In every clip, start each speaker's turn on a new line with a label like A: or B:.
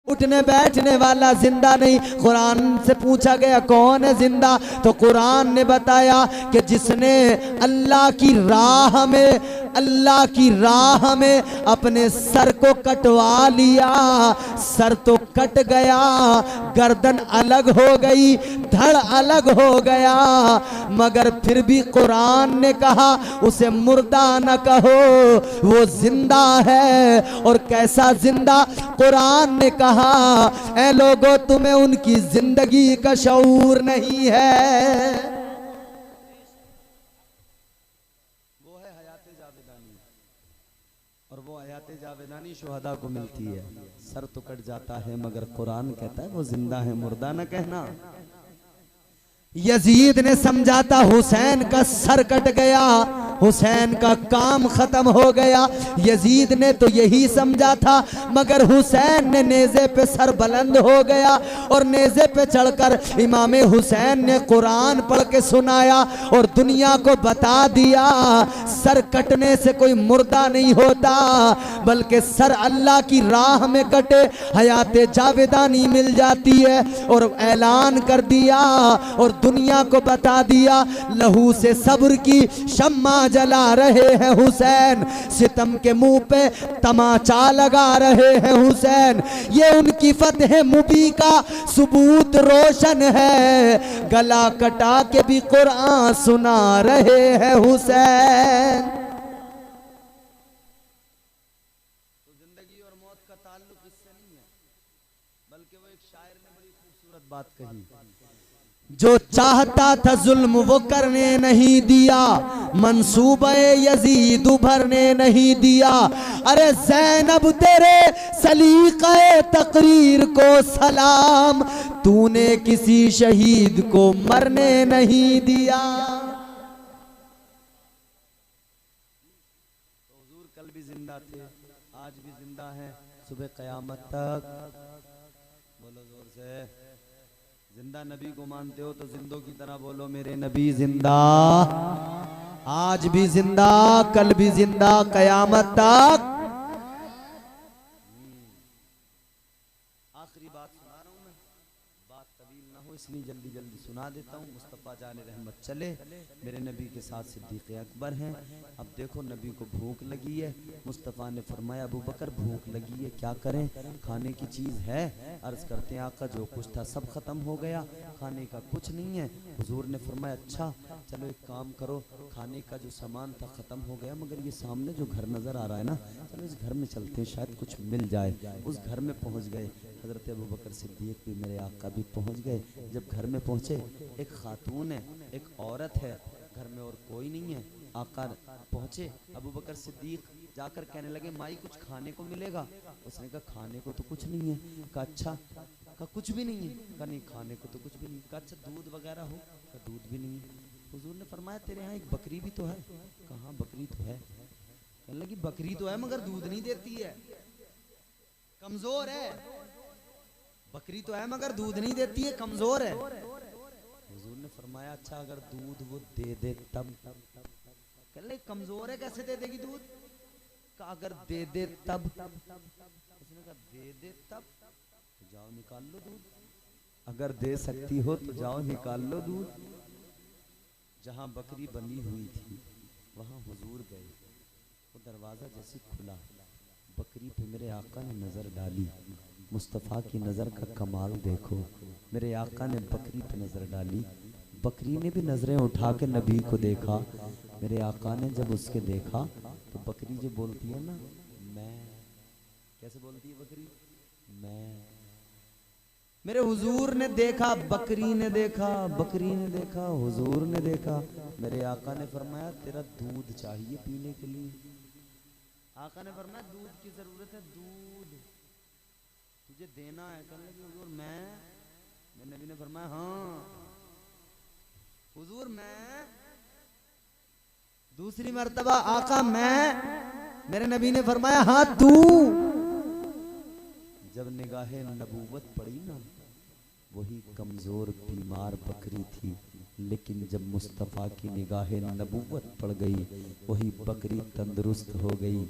A: उठने बैठने वाला जिंदा नहीं। कुरान से पूछा गया कौन है जिंदा, तो कुरान ने बताया कि जिसने अल्लाह की राह में अपने सर को कटवा लिया, सर तो कट गया, गर्दन अलग हो गई, धड़ अलग हो गया, मगर फिर भी कुरान ने कहा उसे मुर्दा न कहो, वो जिंदा है। और कैसा जिंदा? कुरान ने कहा ऐ लोगों तुम्हें उनकी जिंदगी का शऊर नहीं है। वो है हयाते जावेदानी, और वो हयाते जावेदानी शुहदा को मिलती है। सर तो कट जाता है मगर कुरान कहता है वो जिंदा है, मुर्दा न कहना। यजीद ने समझा था हुसैन का सर कट गया, हुसैन का काम खत्म हो गया। यजीद ने तो यही समझा था, मगर हुसैन ने नेज़े पे सर बुलंद हो गया और नेज़े पे चढ़कर इमाम हुसैन ने कुरान पढ़ के सुनाया और दुनिया को बता दिया सर कटने से कोई मुर्दा नहीं होता, बल्कि सर अल्लाह की राह में कटे हयाते जावेदानी मिल जाती है। और ऐलान कर दिया और दुनिया को बता दिया लहू से सब्र की शम्मा जला रहे हैं हुसैन, सितम के मुंह पे तमाचा लगा रहे हैं हुसैन। ये उनकी फतह मुबी का सबूत रोशन है, गला कटा के भी कुरान सुना रहे हैं हुसैन। तो जिंदगी और मौत का ताल्लुक इससे नहीं है, बल्कि वो एक शायर ने बड़ी खूबसूरत बात कही, जो चाहता था जुल्म वो करने नहीं दिया, मंसूबे यजीद उभरने नहीं दिया। अरे ज़ैनब तेरे सलीक़े तकरीर को सलाम, तूने किसी शहीद को मरने नहीं दिया। तो हुजूर कल भी जिंदा थे, आज भी जिंदा हैं, सुबह क़यामत तक। बोलो जोर से। जिंदा नबी को मानते हो तो जिंदों की तरह बोलो मेरे नबी जिंदा, आज भी जिंदा, कल भी जिंदा, कयामत तक। आखिरी बात सुना रहा हूं मैं, बात तवील ना हो इसलिए जल्दी जल्दी सुना देता हूं। मुस्तफ़ा जाने रहमत चले, मेरे नबी के साथ सिद्दीक़ अकबर हैं। अब देखो नबी को भूख लगी है, मुस्तफ़ा ने फरमाया अबू बकर भूख लगी है क्या करें, खाने की चीज़ है? अर्ज़ करते हैं आका जो कुछ था सब ख़त्म हो गया, खाने का कुछ नहीं है। हुजूर ने फरमाया अच्छा चलो एक काम करो, खाने का जो सामान था ख़त्म हो गया, मगर ये सामने जो घर नज़र आ रहा है ना, चलो इस घर में चलते हैं शायद कुछ मिल जाए। उस घर में पहुँच गए, हज़रत अबू बकर सिद्दीक़ भी मेरे आका भी पहुँच गए। जब घर में पहुँचे, एक खातून है, एक औरत है, घर में और कोई नहीं है। आका पहुँचे, अबू बकर सिद्दीक़ जाकर कहने लगे माई कुछ खाने को मिलेगा? उसने कहा खाने को तो कुछ नहीं है। कहा अच्छा, कहा कुछ भी नहीं है? कहा नहीं खाने को तो कुछ भी नहीं। कहा अच्छा दूध वगैरह हो? कहा दूध भी नहीं है। हुजूर ने फरमाया तेरे यहाँ एक बकरी भी तो है? कहा बकरी तो है। कहने लगी बकरी तो है मगर दूध नहीं देती है, कमजोर है। बकरी तो है मगर दूध नहीं देती है, कमजोर है। हुजूर ने फरमाया अच्छा अगर दूध वो दे दे तब? कहने लगी कमजोर है कैसे दे देगी दूध? कहा अगर दे दे तब? उसने कहा दे दे तब तो जाओ निकाल लो दूध, अगर दे सकती हो तो जाओ निकाल लो दूध। जहां बकरी बंधी हुई थी वहां हुजूर गए, वो दरवाजा जैसे खुला, बकरी पे मेरे आका ने नजर डाली। मुस्तफ़ा की नजर का कमाल देखो, मेरे आका ने बकरी पे नजर डाली, बकरी ने भी नजरें उठा के नबी को देखा। मेरे आका ने जब उसके देखा तो बकरी जो बोलती है ना मैं, कैसे बोलती है बकरी? मैं। मेरे हुजूर ने देखा, बकरी ने देखा, बकरी ने देखा, हुजूर ने देखा। मेरे आका ने फरमाया तेरा दूध चाहिए पीने के लिए? आका ने फरमाया दूध की जरूरत है, दूध तुझे देना है? कहने लगी हुजूर मैं नबी ने फरमाया हाँ हुजूर मैं। दूसरी मर्तबा आका मैं, मेरे नबी ने फरमाया हाँ तू। जब निगाहे नबूवत पड़ी ना, वही कमजोर बीमार बकरी थी, लेकिन जब मुस्तफ़ा की निगाहे नबूवत पड़ गई, वही बकरी तंदुरुस्त हो गई,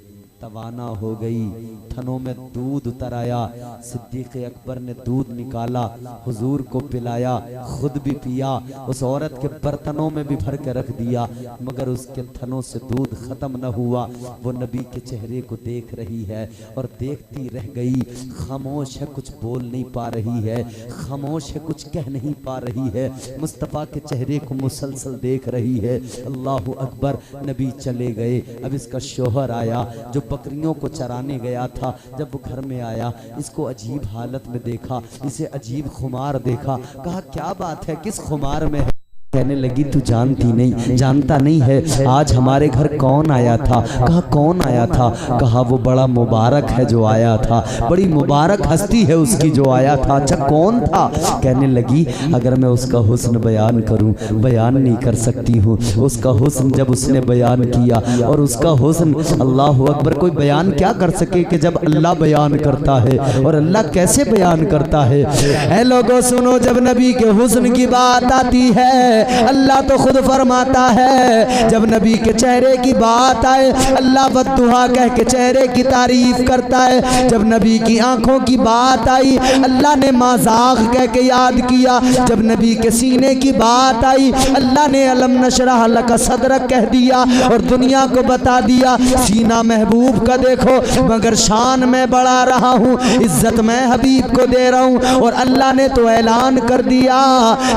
A: तवाना हो गई, थनों में दूध उतर आया। सिद्दीक़ अकबर ने दूध निकाला, हुजूर को पिलाया, खुद भी पिया, उस औरत के बर्तनों में भी भर के रख दिया, मगर उसके थनों से दूध खत्म न हुआ। वो नबी के चेहरे को देख रही है और देखती रह गई, खामोश है, कुछ बोल नहीं पा रही है, खामोश है, कुछ कह नहीं पा रही है, मुस्तफ़ा के चेहरे को मुसलसल देख रही है। अल्लाहु अकबर। नबी चले गए। अब इसका शोहर आया जो बकरियों को चराने गया था। जब वो घर में आया, इसको अजीब हालत में देखा, इसे अजीब खुमार देखा। कहा क्या बात है, किस खुमार में है? कहने लगी तू जानती नहीं, जानता नहीं है आज हमारे घर कौन आया था? कहा कौन आया था? कहा वो बड़ा मुबारक है जो आया था, बड़ी मुबारक हस्ती है उसकी जो आया था। अच्छा कौन था? कहने लगी अगर मैं उसका हुस्न बयान करूं, बयान नहीं कर सकती हूँ। उसका हुस्न जब उसने बयान किया, और उसका हुस्न, अल्लाह अकबर, कोई बयान क्या कर सके कि जब अल्लाह बयान करता है। और अल्लाह कैसे बयान करता है? ऐ लोगों सुनो, जब नबी के हुस्न की बात आती है, अल्लाह तो खुद फरमाता है, जब नबी के चेहरे की बात आए, अल्लाह बद्दुआ कह के चेहरे की तारीफ करता है। जब नबी की आंखों की बात आई, अल्लाह ने माज़ाग कह के याद किया। जब नबी के सीने की बात आई, अल्लाह ने अलम नशरह लका सदरक कह दिया और दुनिया को बता दिया सीना महबूब का देखो, मगर शान में बढ़ा रहा हूँ, इज्जत मैं हबीब को दे रहा हूँ। और अल्लाह ने तो ऐलान कर दिया,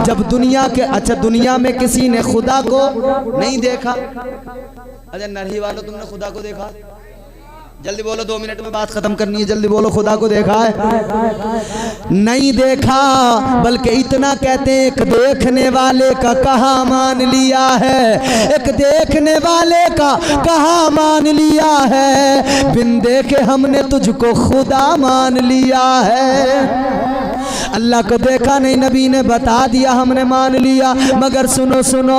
A: जब दुनिया के, अच्छा दुनिया में किसी ने खुदा को नहीं देखा? अच्छा नरही वालों, तुमने खुदा को देखा? जल्दी बोलो, 2 मिनट में बात खत्म करनी है, जल्दी बोलो। खुदा को देखा है? नहीं देखा, बल्कि इतना कहते हैं एक देखने वाले का कहा मान लिया है, एक देखने वाले का कहा मान लिया है, बिन देखे हमने तुझको खुदा मान लिया है। अल्लाह को देखा नहीं, नबी ने बता दिया, हमने मान लिया। मगर सुनो सुनो,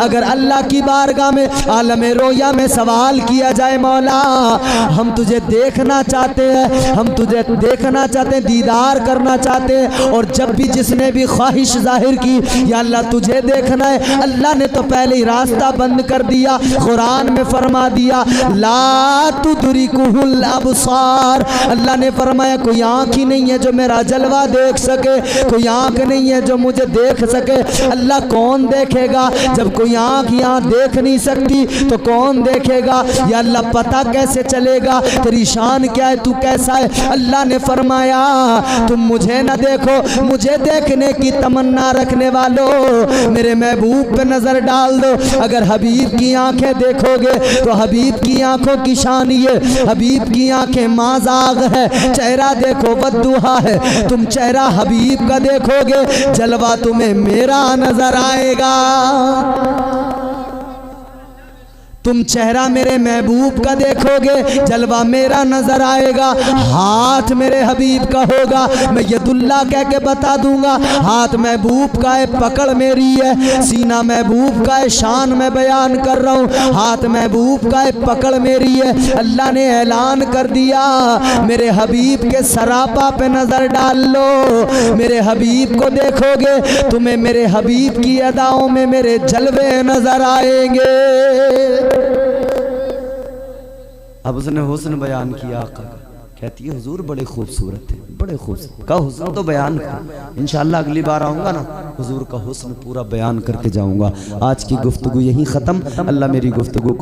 A: अगर अल्लाह की बारगाह में आलमे रोया में सवाल किया जाए, मौला हम तुझे देखना चाहते हैं, हम तुझे देखना चाहते हैं, दीदार करना चाहते हैं, और जब भी जिसने भी ख्वाहिश जाहिर की या अल्लाह तुझे देखना है, अल्लाह ने तो पहले ही रास्ता बंद कर दिया। कुरान में फरमा दिया ला तुदरिकुहुल अबसार, अल्लाह ने फरमाया कोई आँख ही नहीं है जो मेरा जलवा देख सके, कोई आँख नहीं है जो मुझे देख सके। अल्लाह कौन देखेगा? जब कोई आँख यहाँ देख नहीं सकती तो कौन देखेगा? या अल्लाह पता कैसे चलेगा तेरी शान क्या है, तू कैसा है? अल्लाह ने फरमाया तुम मुझे ना देखो, मुझे देखने की तमन्ना रखने वालों, मेरे महबूब पे नजर डाल दो। अगर हबीब की आंखें देखोगे तो हबीब की आंखों की शान ये, हबीब की आंखें माज़ाग है, चेहरा देखो बद्दुहा है। तुम चेहरा हबीब का देखोगे, जलवा तुम्हें मेरा नजर आएगा। तुम चेहरा मेरे महबूब का देखोगे, जलवा मेरा नजर आएगा। हाथ मेरे हबीब का होगा, मैं यदुल्ला कह के बता दूंगा, हाथ महबूब का है, पकड़ मेरी है। सीना महबूब का है, शान में बयान कर रहा हूँ, हाथ महबूब का है, पकड़ मेरी है। अल्लाह ने ऐलान कर दिया मेरे हबीब के सरापा पे नजर डाल लो, मेरे हबीब को देखोगे तुम्हें मेरे हबीब की अदाओं में मेरे जलवे नजर आएंगे। अब उसने हुस्न बयान किया, आका कहती है हुजूर बड़े खूबसूरत है, बड़े खूबसूरत का हुस्न तो बयान कर। इंशाअल्लाह अगली बार आऊँगा ना, हुजूर का हुस्न पूरा बयान करके जाऊँगा। आज की गुफ्तगू यहीं ख़त्म। अल्लाह मेरी गुफ्तगू